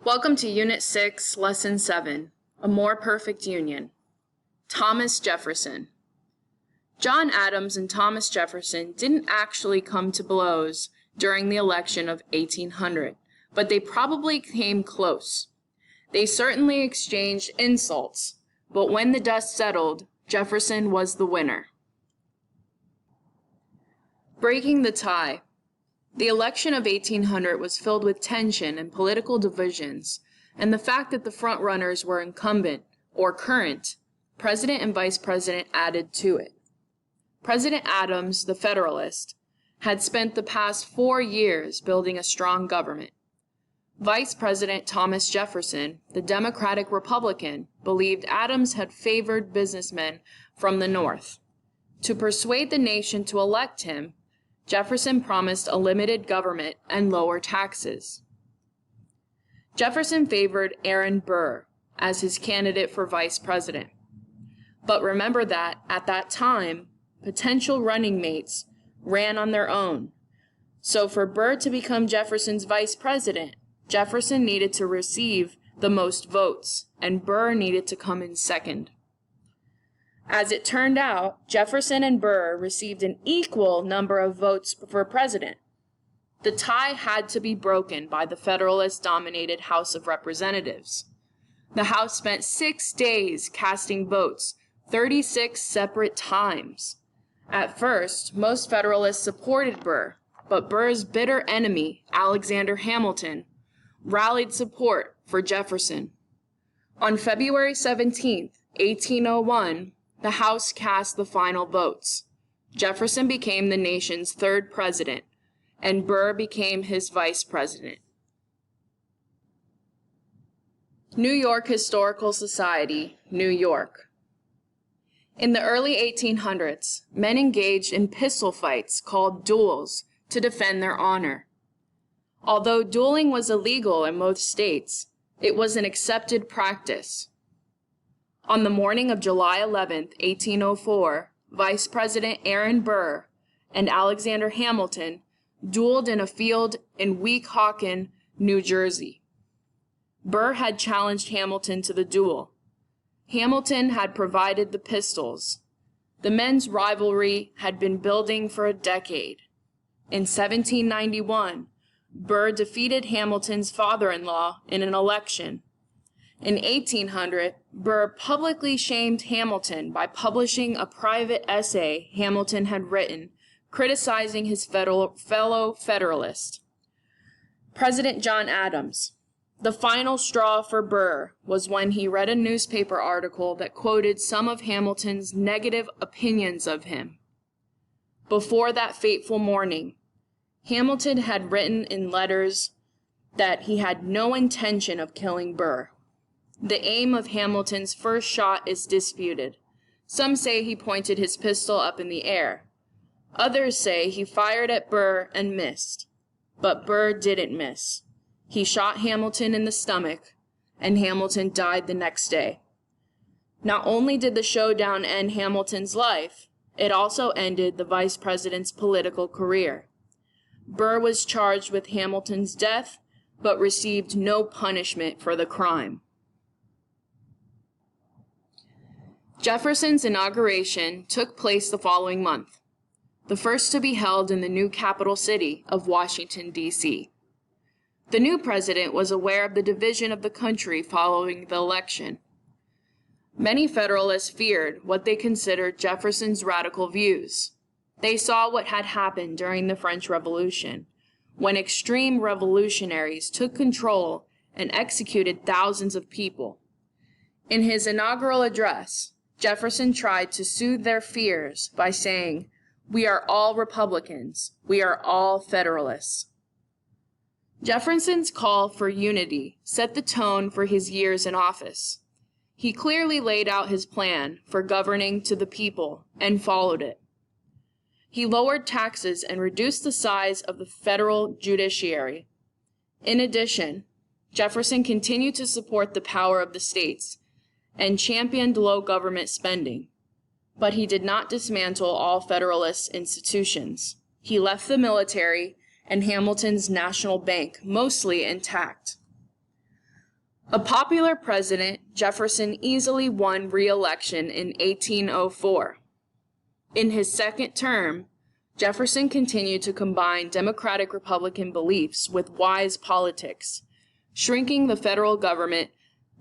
Welcome to Unit 6, Lesson 7, A More Perfect Union. Thomas Jefferson. John Adams and Thomas Jefferson didn't actually come to blows during the election of 1800, but they probably came close. They certainly exchanged insults, but when the dust settled, Jefferson was the winner. Breaking the tie. The election of 1800 was filled with tension and political divisions, and the fact that the frontrunners were incumbent, or current, president and vice president added to it. President Adams, the Federalist, had spent the past 4 years building a strong government. Vice President Thomas Jefferson, the Democratic Republican, believed Adams had favored businessmen from the North. To persuade the nation to elect him, Jefferson promised a limited government and lower taxes. Jefferson favored Aaron Burr as his candidate for vice president. But remember that, at that time, potential running mates ran on their own. So for Burr to become Jefferson's vice president, Jefferson needed to receive the most votes, and Burr needed to come in second. As it turned out, Jefferson and Burr received an equal number of votes for president. The tie had to be broken by the Federalist-dominated House of Representatives. The House spent 6 days casting votes, 36 separate times. At first, most Federalists supported Burr, but Burr's bitter enemy, Alexander Hamilton, rallied support for Jefferson. On February 17, 1801, the House cast the final votes. Jefferson became the nation's third president, and Burr became his vice president. New York Historical Society, New York. In the early 1800s, men engaged in pistol fights called duels to defend their honor. Although dueling was illegal in most states, it was an accepted practice. On the morning of July 11, 1804, Vice President Aaron Burr and Alexander Hamilton dueled in a field in Weehawken, New Jersey. Burr had challenged Hamilton to the duel. Hamilton had provided the pistols. The men's rivalry had been building for a decade. In 1791, Burr defeated Hamilton's father-in-law in an election. In 1800, Burr publicly shamed Hamilton by publishing a private essay Hamilton had written, criticizing his fellow Federalist, President John Adams. The final straw for Burr was when he read a newspaper article that quoted some of Hamilton's negative opinions of him. Before that fateful morning, Hamilton had written in letters that he had no intention of killing Burr. The aim of Hamilton's first shot is disputed. Some say he pointed his pistol up in the air. Others say he fired at Burr and missed. But Burr didn't miss. He shot Hamilton in the stomach, and Hamilton died the next day. Not only did the showdown end Hamilton's life, it also ended the vice president's political career. Burr was charged with Hamilton's death, but received no punishment for the crime. Jefferson's inauguration took place the following month, the first to be held in the new capital city of Washington, D.C. The new president was aware of the division of the country following the election. Many Federalists feared what they considered Jefferson's radical views. They saw what had happened during the French Revolution, when extreme revolutionaries took control and executed thousands of people. In his inaugural address, Jefferson tried to soothe their fears by saying, "We are all Republicans. We are all Federalists." Jefferson's call for unity set the tone for his years in office. He clearly laid out his plan for governing to the people and followed it. He lowered taxes and reduced the size of the federal judiciary. In addition, Jefferson continued to support the power of the states and championed low government spending. But he did not dismantle all Federalist institutions. He left the military and Hamilton's National Bank mostly intact. A popular president, Jefferson easily won re-election in 1804. In his second term, Jefferson continued to combine Democratic-Republican beliefs with wise politics, shrinking the federal government,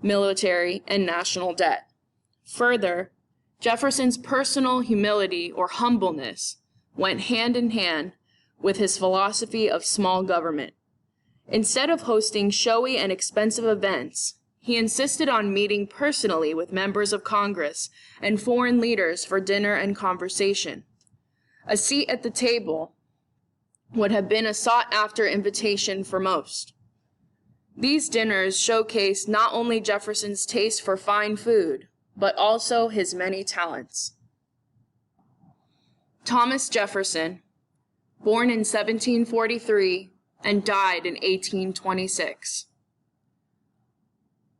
military, and national debt. Further, Jefferson's personal humility or humbleness went hand in hand with his philosophy of small government. Instead of hosting showy and expensive events, he insisted on meeting personally with members of Congress and foreign leaders for dinner and conversation. A seat at the table would have been a sought-after invitation for most. These dinners showcased not only Jefferson's taste for fine food, but also his many talents. Thomas Jefferson, born in 1743 and died in 1826.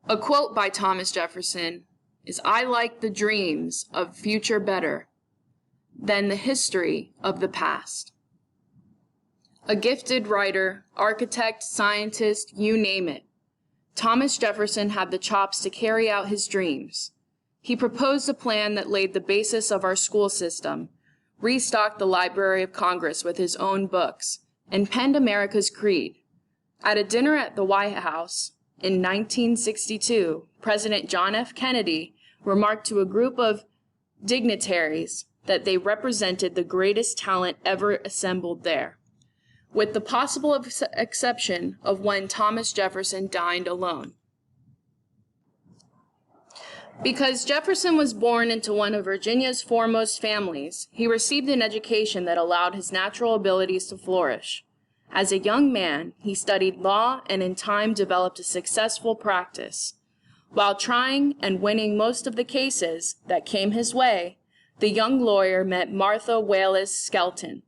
A quote by Thomas Jefferson is, "I like the dreams of future better than the history of the past." A gifted writer, architect, scientist, you name it, Thomas Jefferson had the chops to carry out his dreams. He proposed a plan that laid the basis of our school system, restocked the Library of Congress with his own books, and penned America's creed. At a dinner at the White House in 1962, President John F. Kennedy remarked to a group of dignitaries that they represented the greatest talent ever assembled there, with the possible exception of when Thomas Jefferson dined alone. Because Jefferson was born into one of Virginia's foremost families, he received an education that allowed his natural abilities to flourish. As a young man, he studied law and in time developed a successful practice. While trying and winning most of the cases that came his way, the young lawyer met Martha Wallace Skelton,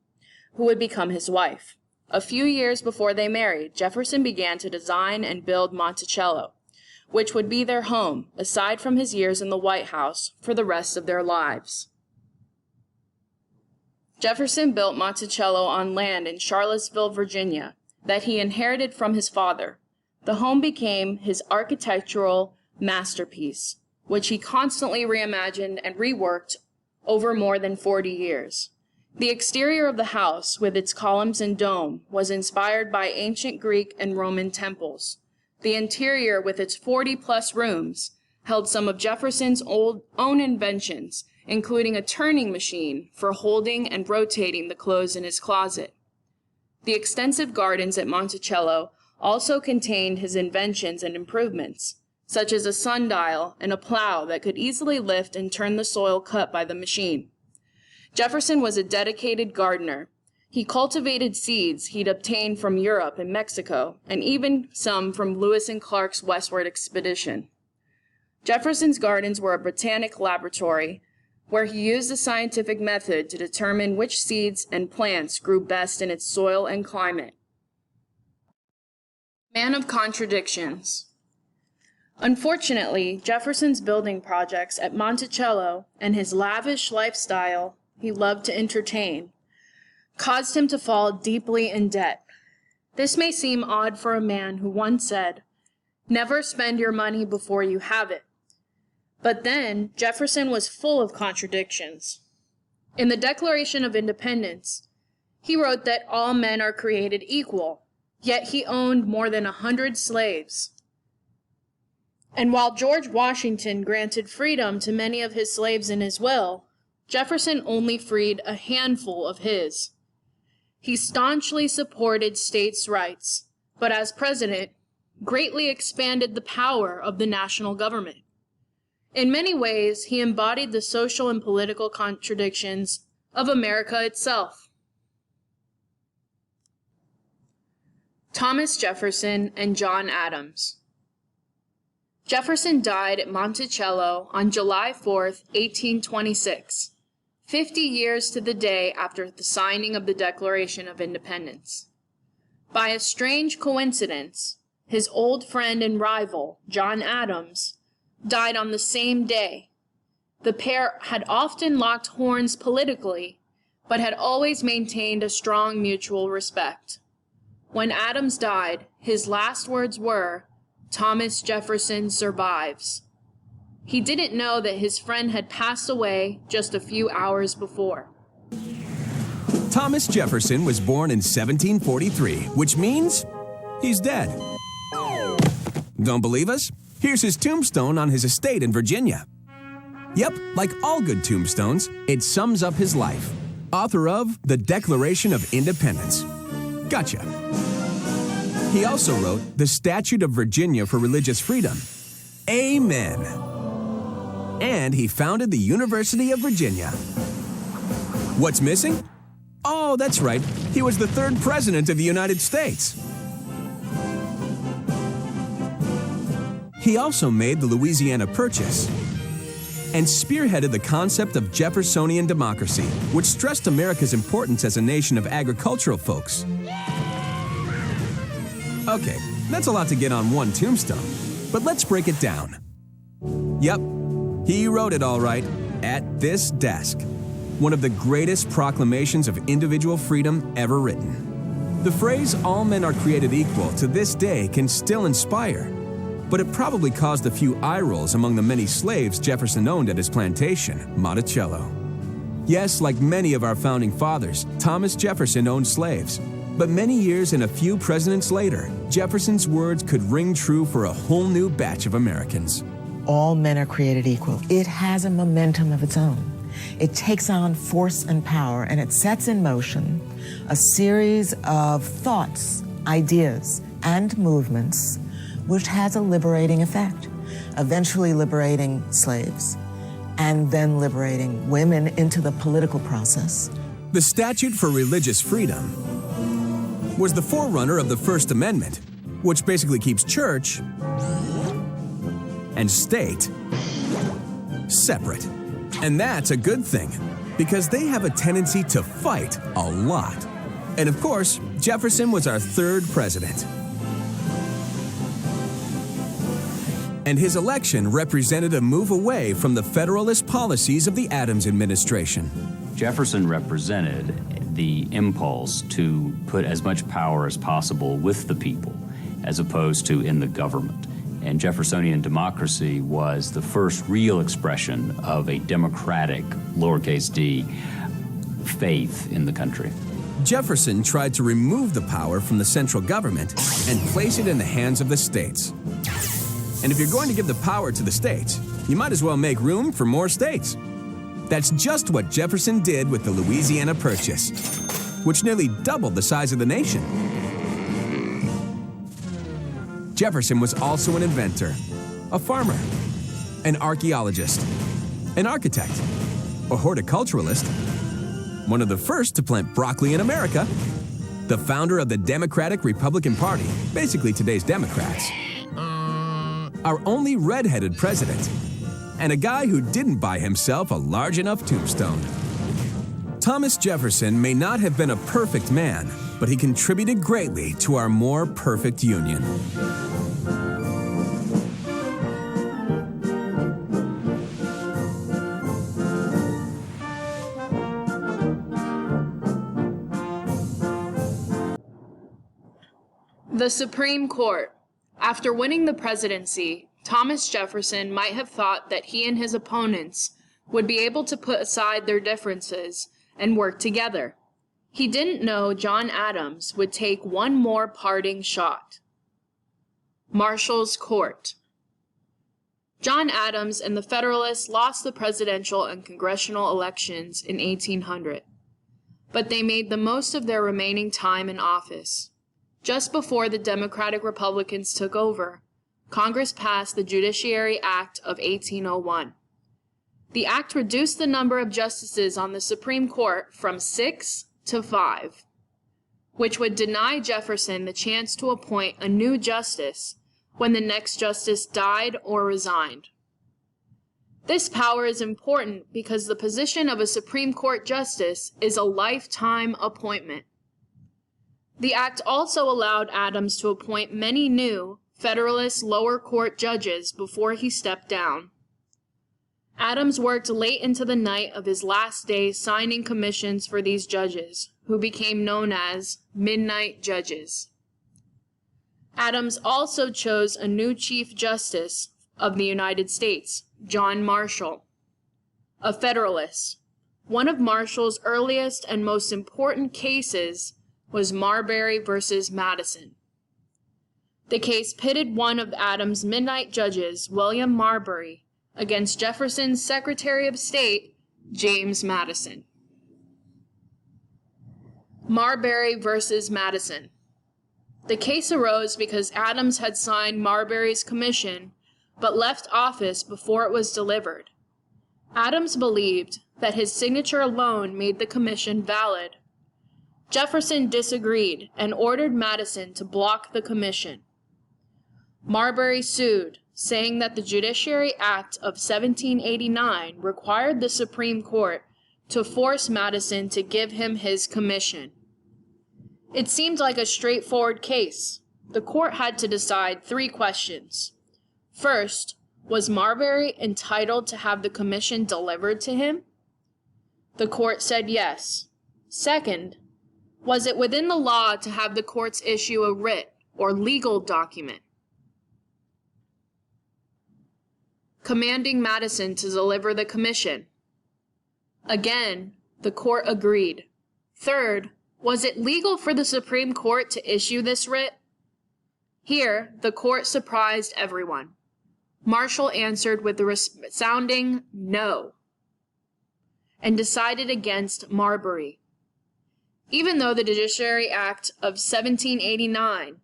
who would become his wife. A few years before they married, Jefferson began to design and build Monticello, which would be their home, aside from his years in the White House, for the rest of their lives. Jefferson built Monticello on land in Charlottesville, Virginia, that he inherited from his father. The home became his architectural masterpiece, which he constantly reimagined and reworked over more than 40 years. The exterior of the house, with its columns and dome, was inspired by ancient Greek and Roman temples. The interior, with its 40-plus rooms, held some of Jefferson's own inventions, including a turning machine for holding and rotating the clothes in his closet. The extensive gardens at Monticello also contained his inventions and improvements, such as a sundial and a plow that could easily lift and turn the soil cut by the machine. Jefferson was a dedicated gardener. He cultivated seeds he'd obtained from Europe and Mexico, and even some from Lewis and Clark's westward expedition. Jefferson's gardens were a botanic laboratory where he used the scientific method to determine which seeds and plants grew best in its soil and climate. Man of contradictions. Unfortunately, Jefferson's building projects at Monticello and his lavish lifestyle he loved to entertain caused him to fall deeply in debt. This may seem odd for a man who once said, "Never spend your money before you have it." But then, Jefferson was full of contradictions. In the Declaration of Independence, he wrote that all men are created equal, yet he owned more than 100 slaves. And while George Washington granted freedom to many of his slaves in his will, Jefferson only freed a handful of his. He staunchly supported states' rights, but as president, greatly expanded the power of the national government. In many ways, he embodied the social and political contradictions of America itself. Thomas Jefferson and John Adams. Jefferson died at Monticello on July 4, 1826. 50 years to the day after the signing of the Declaration of Independence. By a strange coincidence, his old friend and rival, John Adams, died on the same day. The pair had often locked horns politically, but had always maintained a strong mutual respect. When Adams died, his last words were, Thomas Jefferson survives. He didn't know that his friend had passed away just a few hours before. Thomas Jefferson was born in 1743, which means he's dead. Don't believe us? Here's his tombstone on his estate in Virginia. Yep, like all good tombstones, it sums up his life. Author of The Declaration of Independence. Gotcha. He also wrote the Statute of Virginia for Religious Freedom. Amen. And he founded the University of Virginia. What's missing? Oh, that's right. He was the third president of the United States. He also made the Louisiana Purchase and spearheaded the concept of Jeffersonian democracy, which stressed America's importance as a nation of agricultural folks. Okay, that's a lot to get on one tombstone, but let's break it down. Yep, he wrote it all right, at this desk. One of the greatest proclamations of individual freedom ever written. The phrase, "all men are created equal," to this day can still inspire, but it probably caused a few eye rolls among the many slaves Jefferson owned at his plantation, Monticello. Yes, like many of our founding fathers, Thomas Jefferson owned slaves. But many years and a few presidents later, Jefferson's words could ring true for a whole new batch of Americans. All men are created equal. It has a momentum of its own. It takes on force and power, and it sets in motion a series of thoughts, ideas, and movements which has a liberating effect, eventually liberating slaves, and then liberating women into the political process. The Statute for Religious Freedom was the forerunner of the First Amendment, which basically keeps church and state separate. And that's a good thing, because they have a tendency to fight a lot. And of course, Jefferson was our third president. And his election represented a move away from the Federalist policies of the Adams administration. Jefferson represented the impulse to put as much power as possible with the people, as opposed to in the government. And Jeffersonian democracy was the first real expression of a democratic, lowercase d, faith in the country. Jefferson tried to remove the power from the central government and place it in the hands of the states. And if you're going to give the power to the states, you might as well make room for more states. That's just what Jefferson did with the Louisiana Purchase, which nearly doubled the size of the nation. Jefferson was also an inventor, a farmer, an archaeologist, an architect, a horticulturalist, one of the first to plant broccoli in America, the founder of the Democratic Republican Party, basically today's Democrats, our only red-headed president, and a guy who didn't buy himself a large enough tombstone. Thomas Jefferson may not have been a perfect man, but he contributed greatly to our more perfect union. The Supreme Court. After winning the presidency, Thomas Jefferson might have thought that he and his opponents would be able to put aside their differences and work together. He didn't know John Adams would take one more parting shot. Marshall's Court. John Adams and the Federalists lost the presidential and congressional elections in 1800, but they made the most of their remaining time in office. Just before the Democratic Republicans took over, Congress passed the Judiciary Act of 1801. The act reduced the number of justices on the Supreme Court from 6 to 5, which would deny Jefferson the chance to appoint a new justice when the next justice died or resigned. This power is important because the position of a Supreme Court justice is a lifetime appointment. The act also allowed Adams to appoint many new Federalist lower court judges before he stepped down. Adams worked late into the night of his last days signing commissions for these judges, who became known as midnight judges. Adams also chose a new Chief Justice of the United States, John Marshall, a Federalist. One of Marshall's earliest and most important cases was Marbury versus Madison. The case pitted one of Adams' midnight judges, William Marbury, against Jefferson's Secretary of State, James Madison. Marbury versus Madison. The case arose because Adams had signed Marbury's commission but left office before it was delivered. Adams believed that his signature alone made the commission valid. Jefferson disagreed and ordered Madison to block the commission. Marbury sued, saying that the Judiciary Act of 1789 required the Supreme Court to force Madison to give him his commission. It seemed like a straightforward case. The court had to decide 3 questions. First, was Marbury entitled to have the commission delivered to him? The court said yes. Second, was it within the law to have the courts issue a writ or legal document commanding Madison to deliver the commission? Again, the court agreed. Third, was it legal for the Supreme Court to issue this writ? Here, the court surprised everyone. Marshall answered with a resounding no, and decided against Marbury. Even though the Judiciary Act of 1789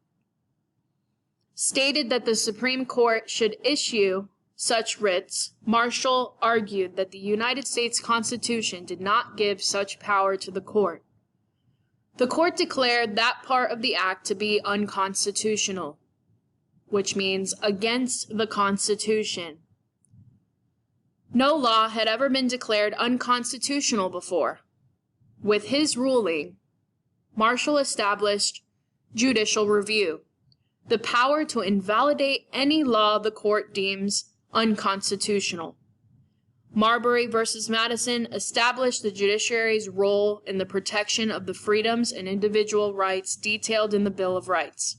stated that the Supreme Court should issue such writs, Marshall argued that the United States Constitution did not give such power to the court. The court declared that part of the act to be unconstitutional, which means against the Constitution. No law had ever been declared unconstitutional before. With his ruling, Marshall established judicial review, the power to invalidate any law the court deems unconstitutional. Marbury versus Madison established the judiciary's role in the protection of the freedoms and individual rights detailed in the Bill of Rights.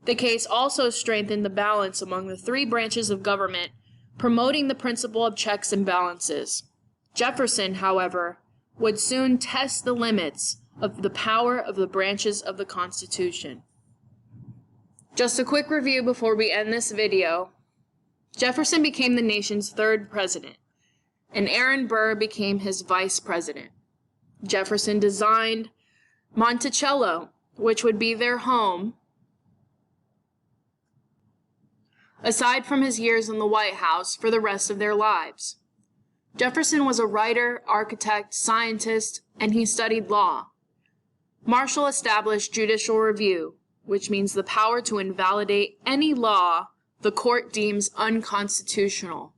The case also strengthened the balance among the 3 branches of government, promoting the principle of checks and balances. Jefferson, however, would soon test the limits of the power of the branches of the Constitution. Just a quick review before we end this video. Jefferson became the nation's 3rd president, and Aaron Burr became his vice president. Jefferson designed Monticello, which would be their home, aside from his years in the White House, for the rest of their lives. Jefferson was a writer, architect, scientist, and he studied law. Marshall established judicial review, which means the power to invalidate any law the court deems unconstitutional,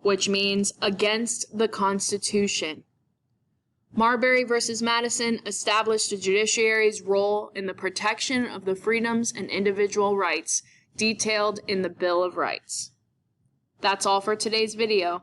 which means against the Constitution. Marbury versus Madison established the judiciary's role in the protection of the freedoms and individual rights detailed in the Bill of Rights. That's all for today's video.